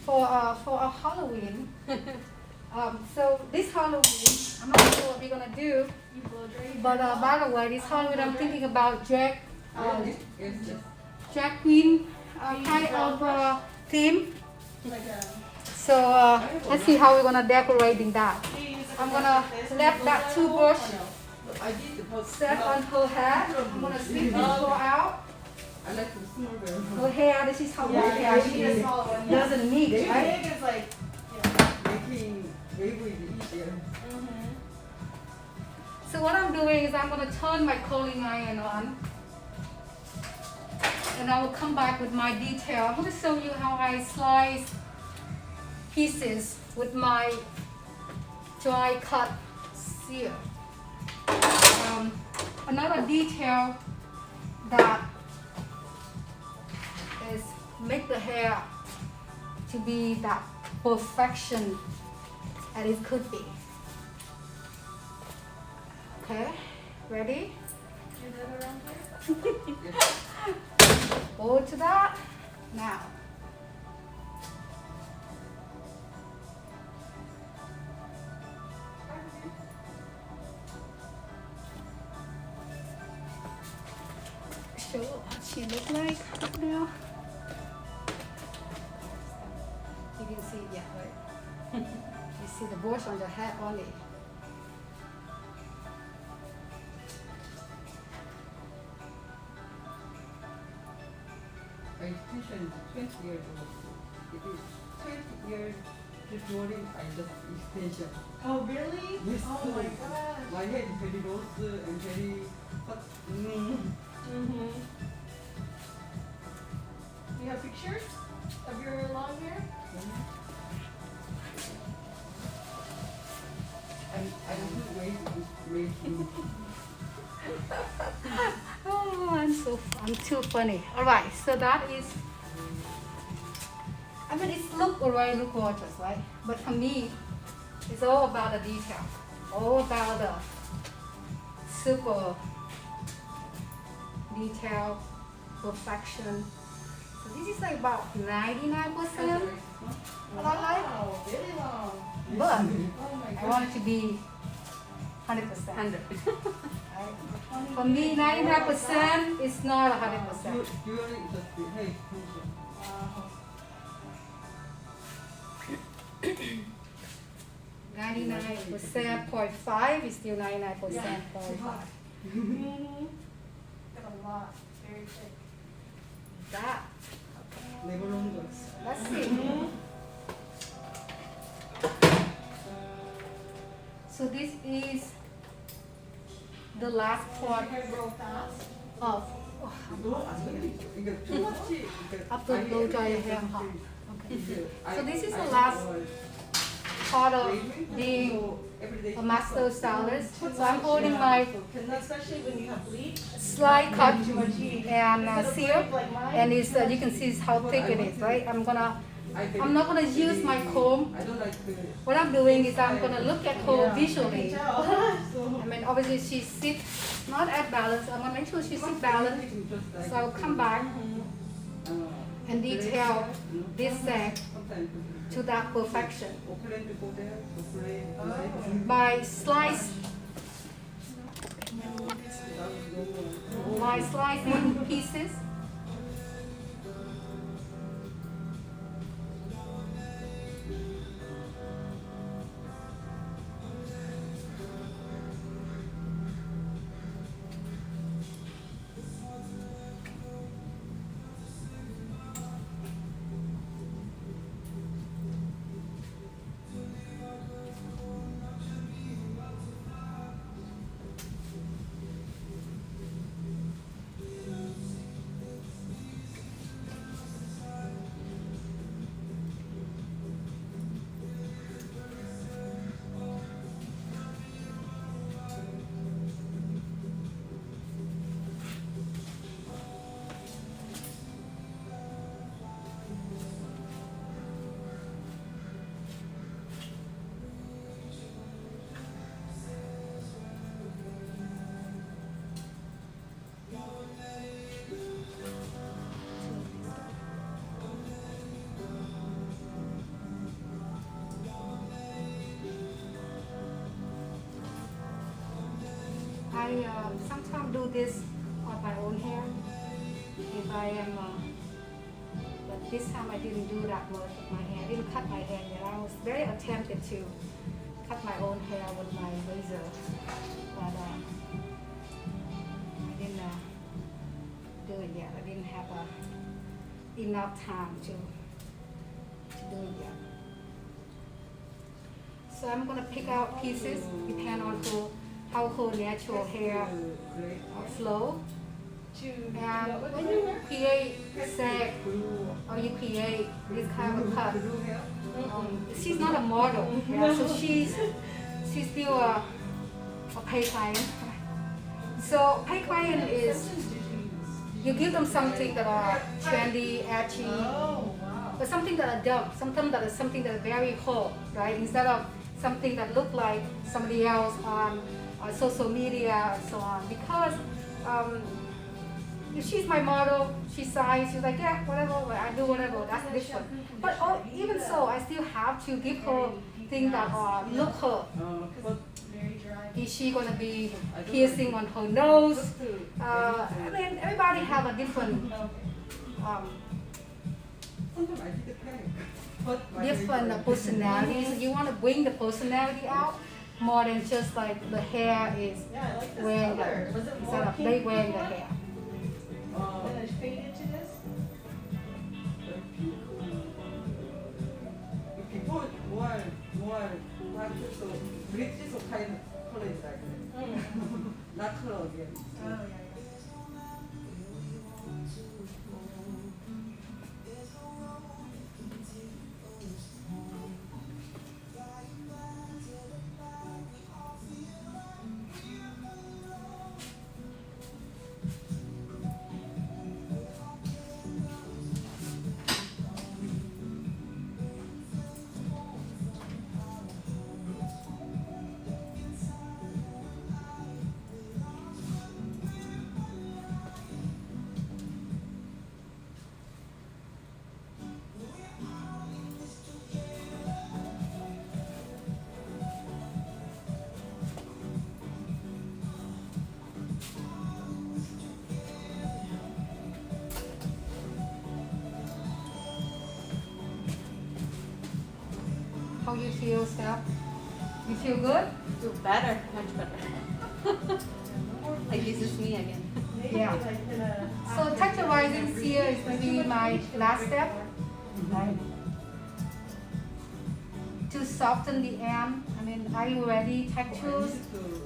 For a Halloween. So this Halloween, I'm not sure what we're gonna do. You blow dry your But hair by the way, this Halloween I'm thinking about drag, Yes. Yes. drag queen kind of theme. like a. So let's see how we're gonna decorating that. Do you use it I'm for gonna like this and let you that blow toothbrush or no? I did the first. set on her head. I'm gonna sweep this ball out. I like to smell very Her much. hair, this is how much Yeah, hair you she need a smaller one. Yeah. doesn't need, Too right? big is like. Yeah. Making wavy easier. Mm-hmm. So what I'm doing is I'm gonna turn my curling iron on. And I will come back with my detail. I'm gonna show you how I slice pieces with my dry cut sear. Another detail that is make the hair to be that perfection that it could be. Okay, ready? Is that around here? Forward to that. Now. show what she look like now. You didn't see it yet, right? You see the bush on the head only. Extension 20 years old. It is 20 years before I just extension. Oh, really? Yes. Oh my gosh. My head is very loose and very hot. Mm-hmm. Do you have pictures of your long hair? I don't wait. Oh, I'm too funny. All right, so that is. I mean, it's look already look gorgeous, right? But for me, it's all about the detail, all about the super detail, perfection. So this is like about 99%. Wow, really long. But Oh my I want it to be 100%. 100. Right? For me, 99% is not 100%. During the hair extension. Wow. 99% 0.5 is still 99% 0.5. Mm-hmm. Got a lot. Very thick. That. Never longer. Let's see. Mm-hmm. So this is the last part Hair grow fast. of No, 안 돼. 이게 too much. after blow dry your hair hot. Okay. So this is the last part of being a master stylist. So I'm holding my Especially when you have bleach. slide cut Too much heat. and seal, Like mine. and it's you can see how thick it is, right? I'm not gonna use my comb. I don't like the. What I'm doing is I'm gonna look at her Yeah, I visually. can tell. So- I mean, obviously she sits not at balance. I'm gonna make sure she sits balanced. So I'll come back and detail this set to that perfection by slicing pieces. I sometimes do this on my own hair. If I am, but this time I didn't do that much with my hair. I didn't cut my hair yet. I was very attempted to cut my own hair with my razor, but I didn't do it yet. I didn't have enough time to do it yet. So I'm gonna pick out pieces, depend on how her natural hair flow. And when you create sag or you create this kind of cut, she's not a model, yeah, so she's still a pay client. So pay client is you give them something that are trendy, edgy, Oh, wow. but something that are dumb, something that is very hot, right? Instead of something that look like somebody else on social media and so on. Because if she's my model, she's size, she's like, yeah, whatever, I do whatever, that's different. But even so, I still have to give her things that look her. But Very dry. Is she gonna be piercing on her nose? Just to I mean, everybody have a different, sometimes I did the panic. But my different favorite. personalities. You want to bring the personality out more than just like the hair is Yeah, I like this wearing color. Was it instead more of they pink wearing the before? hair. And then faded to this? Before more black so British so kind of color is like that. Not color again. Oh, yeah, yeah. How you feel, Steph? You feel good? Feel better, much better. Like this is me again. Maybe Yeah. like in a. So texturizing sear is going to be my last step. Right. To soften the end, I mean, I already textures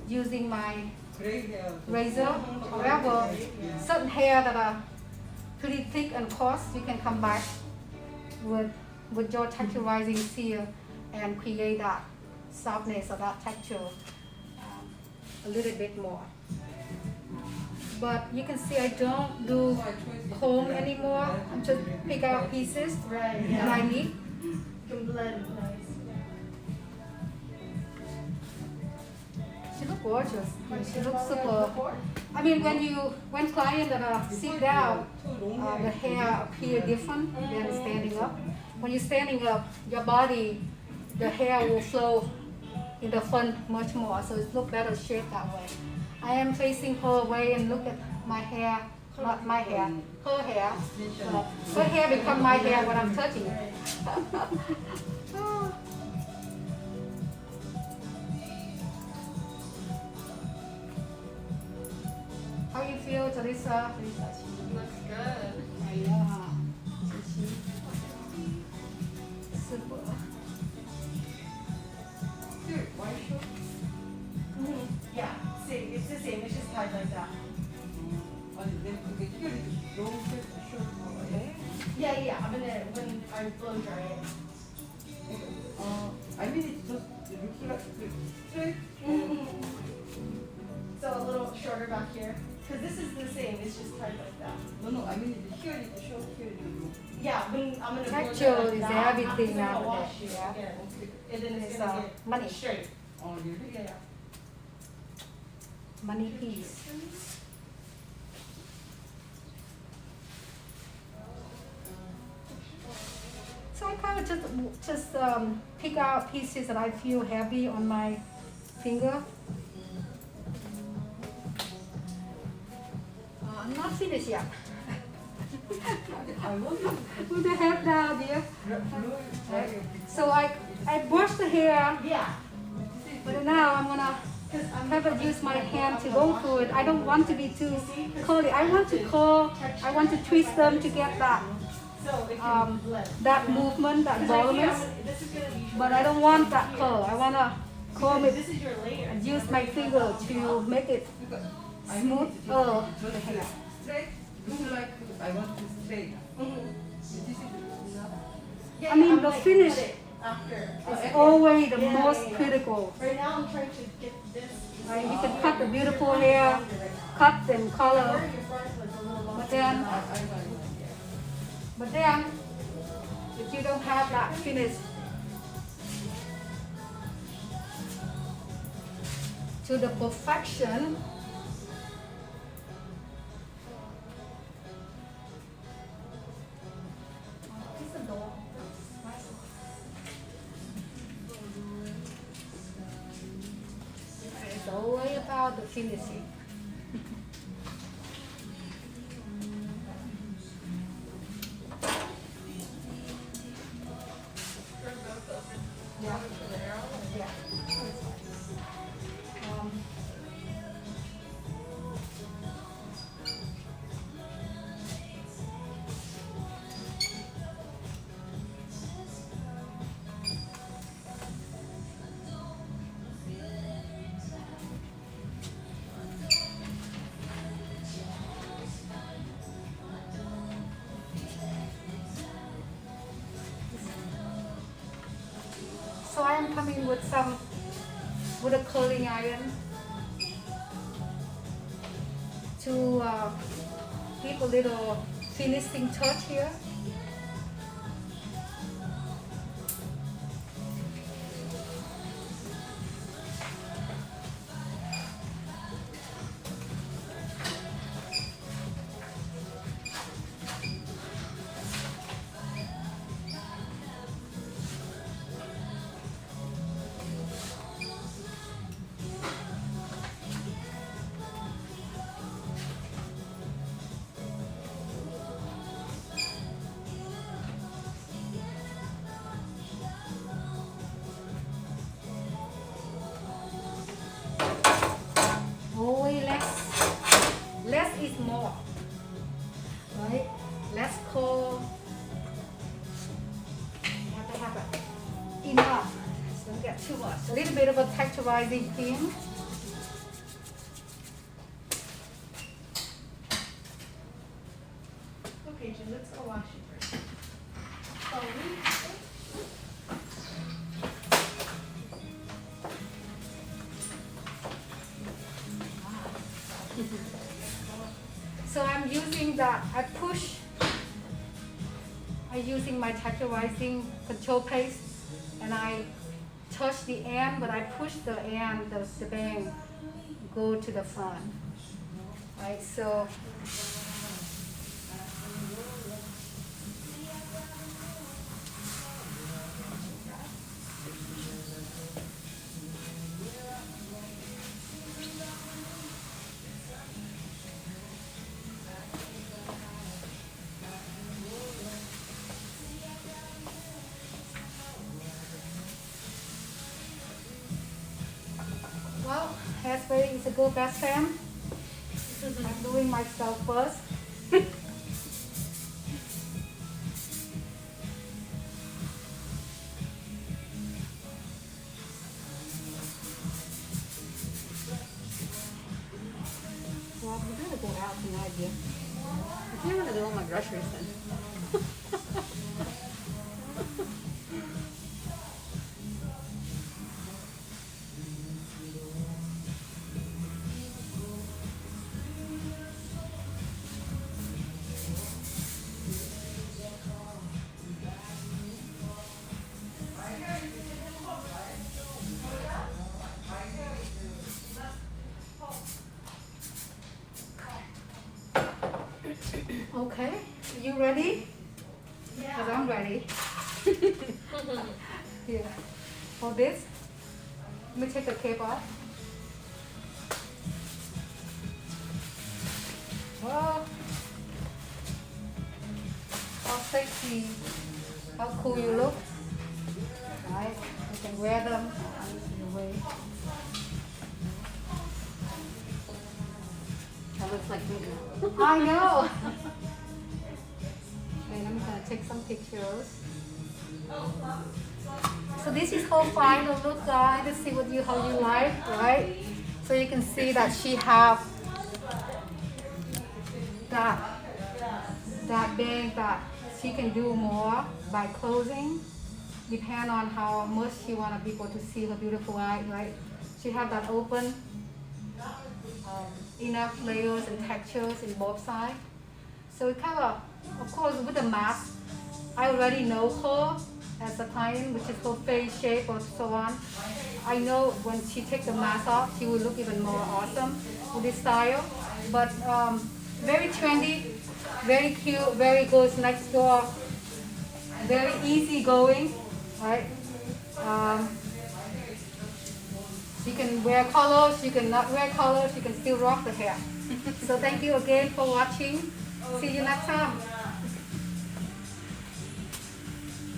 using my Gray hair. razor. However, certain hair that are pretty thick and coarse, you can come back with your texturizing seal and create that softness or that texture a little bit more. But you can see I don't do comb anymore. I'm just pick out pieces Right, that yeah. I need. Can blend nice. She looks gorgeous. She looks super. I mean, when clients that sit down, the hair appear different than standing up. When you're standing up, your body, the hair will flow in the front much more, so it looks better shaped that way. I am facing her way and look at my hair, not my hair, her hair. Her hair become my hair when I'm touching it. How you feel, Teresa? Looks good. Yeah. Super. Here, white shirt. Yeah, same. It's the same. It's just tied like that. 아니 내 그게 here is long shirt. Yeah, yeah. I'm gonna when I blow dry it. I mean it's just it looks like straight. So a little shorter back here. Cause this is the same. It's just tied like that. No, I mean it's here is short, here is long. Yeah, when I'm gonna blow Texture dry like is that. everything I'm gonna nowadays, wash it yeah. again. Okay. And then it's It's, gonna get money. straight. Oh really? Yeah, yeah. Money piece. So I kind of just pick out pieces that I feel heavy on my finger. I'm not finished yet. I want to Put the hair down, dear. blow it. So I brush the hair, Yeah. but now I'm gonna have to use my hand to go through it. I don't want to be too curly. I want to curl. I want to twist them to get that So it can blend. that movement, that voluminous. This is gonna be. But I don't want that curl. I wanna comb it This is your layer. and use my finger to make it smooth. Oh, the hair. Straight. Look like I want to straight. This is enough. Yeah, I mean, I'm the like, finish put it after. It's always the Yeah, most yeah. critical. Right now I'm trying to get this. Right? You can cut the beautiful hair, cut and color, Your front was a little longer. but then, I want but then, if you don't have that finish to the perfection, so how the finishing. Yeah. Yeah. Um, so I am coming with a curling iron to give a little finishing touch here. Always less is more, right? Less cold. You have to have enough. So don't get too much. A little bit of a texturizing film. Okay, Jim, let's go wash it first. So I'm using that. I'm using my texturizing control paste, and I touch the end, but I push the end, the bang go to the front. Right, so well, hairspray is a good best friend. I'm doing myself first. Well, we gotta go out tonight, yeah. I think I'm gonna do all my groceries then. Okay, you ready? Because I'm ready. Yeah. For this, let me take the cape off. Well, how sexy, how cool you look. Right? You can wear them in a way. That looks like me now. I know. Wait, I'm gonna take some pictures. So this is her final look, guys. Let's see how you like, right? So you can see that she have that bag that she can do more by closing. Depend on how much she want people to see her beautiful eye, right? She have that open. Enough layers and textures in both sides. So it kind of course, with the mask, I already know her as a client, which is her face shape or so on. I know when she takes the mask off, she will look even more awesome with this style. But very trendy, very cute, very goes next door, very easy going, right? She can wear colors, you can not wear colors, you can still rock the hair. So thank you again for watching. See you next time.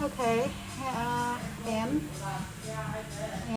Okay, and